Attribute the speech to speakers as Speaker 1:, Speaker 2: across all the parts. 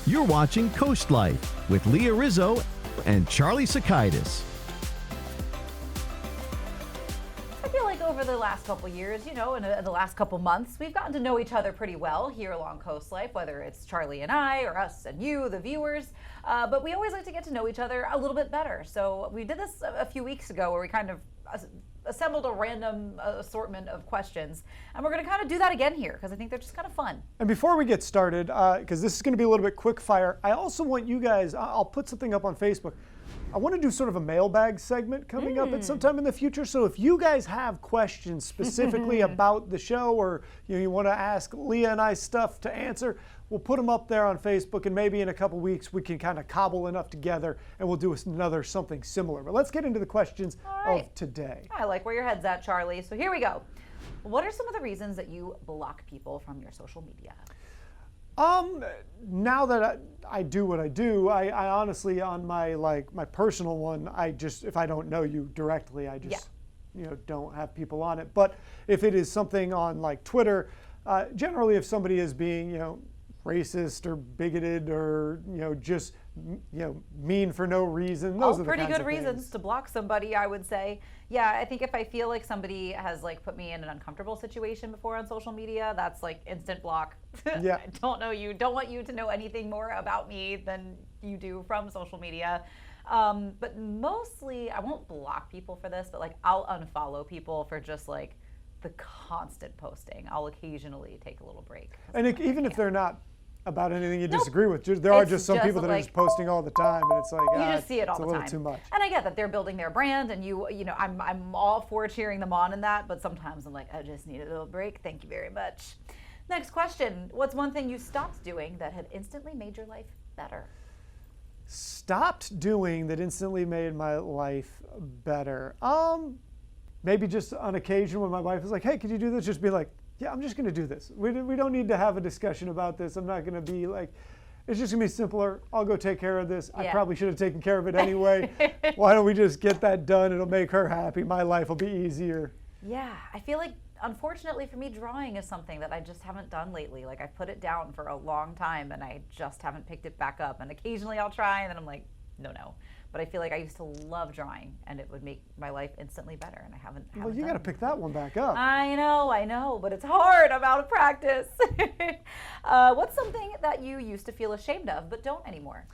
Speaker 1: You're watching CoastLife with Leah Rizzo and Charlie Sakaitis.
Speaker 2: I feel like over the last couple years, in the last couple months, we've gotten to know each other pretty well here along CoastLife, whether it's Charlie and I or us and you, the viewers. But we always like to get to know each other a little bit better. So we did this a few weeks ago where we kind of assembled a random assortment of questions. And we're going to kind of do that again here because I think they're just kind of fun.
Speaker 3: And before we get started, because this is going to be a little bit quick fire, I also want you guys, I'll put something up on Facebook. I want to do sort of a mailbag segment coming up at some time in the future. So if you guys have questions specifically about the show, or you want to ask Leah and I stuff to answer, we'll put them up there on Facebook, and maybe in a couple weeks we can kind of cobble enough together and we'll do another something similar. But let's get into the questions of today.
Speaker 2: I like where your head's at, Charlie. So here we go. What are some of the reasons that you block people from your social media?
Speaker 3: Now that I do what I do, I honestly, on my personal one, if I don't know you directly, I just don't have people on it. But if it is something on like Twitter, generally if somebody is being racist or bigoted or just mean for no reason, those are the
Speaker 2: pretty
Speaker 3: kinds
Speaker 2: good
Speaker 3: of
Speaker 2: reasons
Speaker 3: things
Speaker 2: to block somebody, I would say. Yeah, I think if I feel like somebody has put me in an uncomfortable situation before on social media, that's instant block.
Speaker 3: Yeah.
Speaker 2: I don't know you, don't want you to know anything more about me than you do from social media. But mostly, I won't block people for this, but I'll unfollow people for just the constant posting. I'll occasionally take a little break.
Speaker 3: And even if they're not about anything you disagree with, there are just some people that are just posting all the time, and it's
Speaker 2: you just see it all the time.
Speaker 3: It's a little too much.
Speaker 2: And I get that they're building their brand, and I'm all for cheering them on in that, but sometimes I'm like, I just need a little break. Thank you very much. Next question. What's one thing you stopped doing that had instantly made your life better?
Speaker 3: Stopped doing that instantly made my life better. Maybe just on occasion when my wife is like, hey, could you do this? Just be like, yeah, I'm just going to do this. We don't need to have a discussion about this. I'm not going to be it's just going to be simpler. I'll go take care of this. I probably should have taken care of it anyway. Why don't we just get that done? It'll make her happy. My life will be easier.
Speaker 2: Yeah, I feel unfortunately for me, drawing is something that I just haven't done lately. I've put it down for a long time and I just haven't picked it back up. And occasionally I'll try and then I'm like, no. But I feel like I used to love drawing and it would make my life instantly better, and I haven't
Speaker 3: Well, you got to pick that one back up.
Speaker 2: I know, but it's hard. I'm out of practice. What's something that you used to feel ashamed of but don't anymore?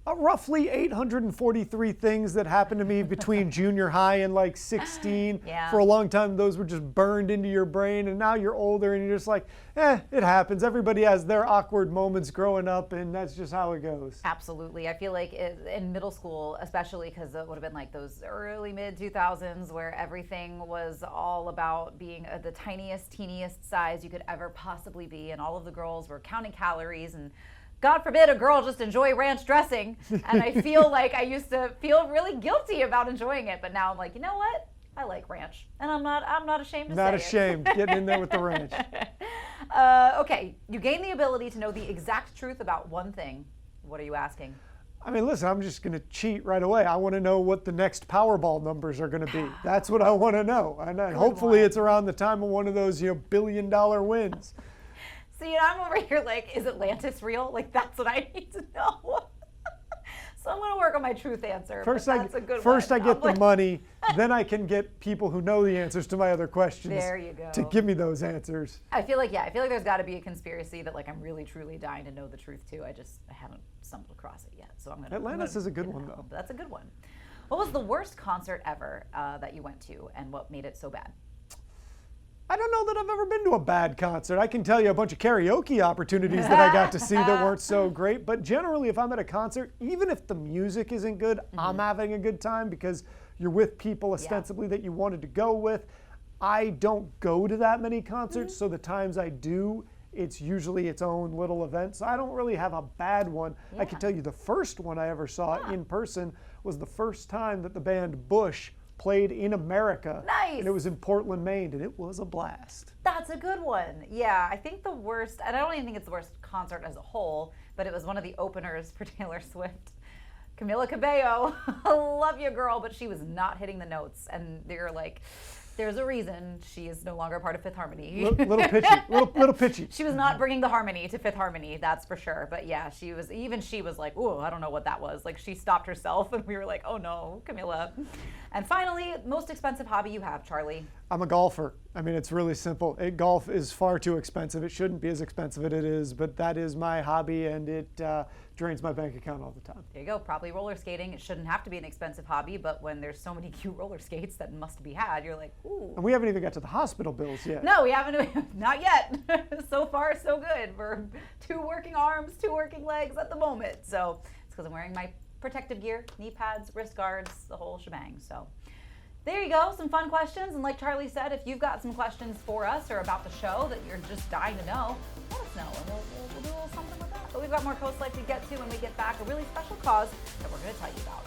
Speaker 3: Roughly 843 things that happened to me between junior high and 16.
Speaker 2: Yeah.
Speaker 3: For a long time, those were just burned into your brain, and now you're older and you're just like, it happens. Everybody has their awkward moments growing up, and that's just how it goes.
Speaker 2: Absolutely. I feel like in middle school, especially because it would have been those early mid-2000s where everything was all about being the tiniest, teeniest size you could ever possibly be, and all of the girls were counting calories, and God forbid a girl just enjoy ranch dressing. And I feel like I used to feel really guilty about enjoying it, but now I'm like, you know what? I like ranch, and I'm not ashamed to say it.
Speaker 3: Not ashamed. Getting in there with the ranch.
Speaker 2: Okay, you gain the ability to know the exact truth about one thing. What are you asking?
Speaker 3: I mean, listen, I'm just going to cheat right away. I want to know what the next Powerball numbers are going to be. That's what I want to know. And hopefully it's around the time of one of those, $1 billion wins.
Speaker 2: See, I'm over here is Atlantis real? That's what I need to know. So I'm going to work on my truth answer.
Speaker 3: First,
Speaker 2: that's a good
Speaker 3: first
Speaker 2: one.
Speaker 3: I get the money, then I can get people who know the answers to my other questions.
Speaker 2: There you go.
Speaker 3: To give me those answers.
Speaker 2: I feel like there's got to be a conspiracy that I'm really truly dying to know the truth too. I haven't stumbled across it yet. So
Speaker 3: Atlantis is a good one though.
Speaker 2: That's a good one. What was the worst concert ever that you went to, and what made it so bad?
Speaker 3: I don't know that I've ever been to a bad concert. I can tell you a bunch of karaoke opportunities that I got to see that weren't so great. But generally, if I'm at a concert, even if the music isn't good, I'm having a good time because you're with people ostensibly that you wanted to go with. I don't go to that many concerts, so the times I do, it's usually its own little event. So I don't really have a bad one. I can tell you the first one I ever saw in person was the first time that the band Bush played in America.
Speaker 2: Nice.
Speaker 3: And it was in Portland, Maine, and it was a blast.
Speaker 2: That's a good one. Yeah, I think the worst, and I don't even think it's the worst concert as a whole, but it was one of the openers for Taylor Swift. Camila Cabello, I love you, girl, but she was not hitting the notes. And they're There's a reason she is no longer part of Fifth Harmony.
Speaker 3: Little pitchy, little pitchy.
Speaker 2: She was not bringing the harmony to Fifth Harmony, that's for sure. But yeah, she was like, "Ooh, I don't know what that was." Like, she stopped herself, and we were like, "Oh no, Camilla." And finally, most expensive hobby you have, Charlie?
Speaker 3: I'm a golfer. I mean, it's really simple. Golf is far too expensive. It shouldn't be as expensive as it is, but that is my hobby, and it drains my bank account all the time.
Speaker 2: There you go. Probably roller skating. It shouldn't have to be an expensive hobby, but when there's so many cute roller skates that must be had, you're like, ooh.
Speaker 3: And we haven't even got to the hospital bills yet.
Speaker 2: No, we haven't. Not yet. So far, so good. For 2 working arms, 2 working legs at the moment. So it's because I'm wearing my protective gear, knee pads, wrist guards, the whole shebang. So there you go, some fun questions. And like Charlie said, if you've got some questions for us or about the show that you're just dying to know, let us know, and we'll do a little something with that. But we've got more Coast Life to get to when we get back, a really special cause that we're going to tell you about.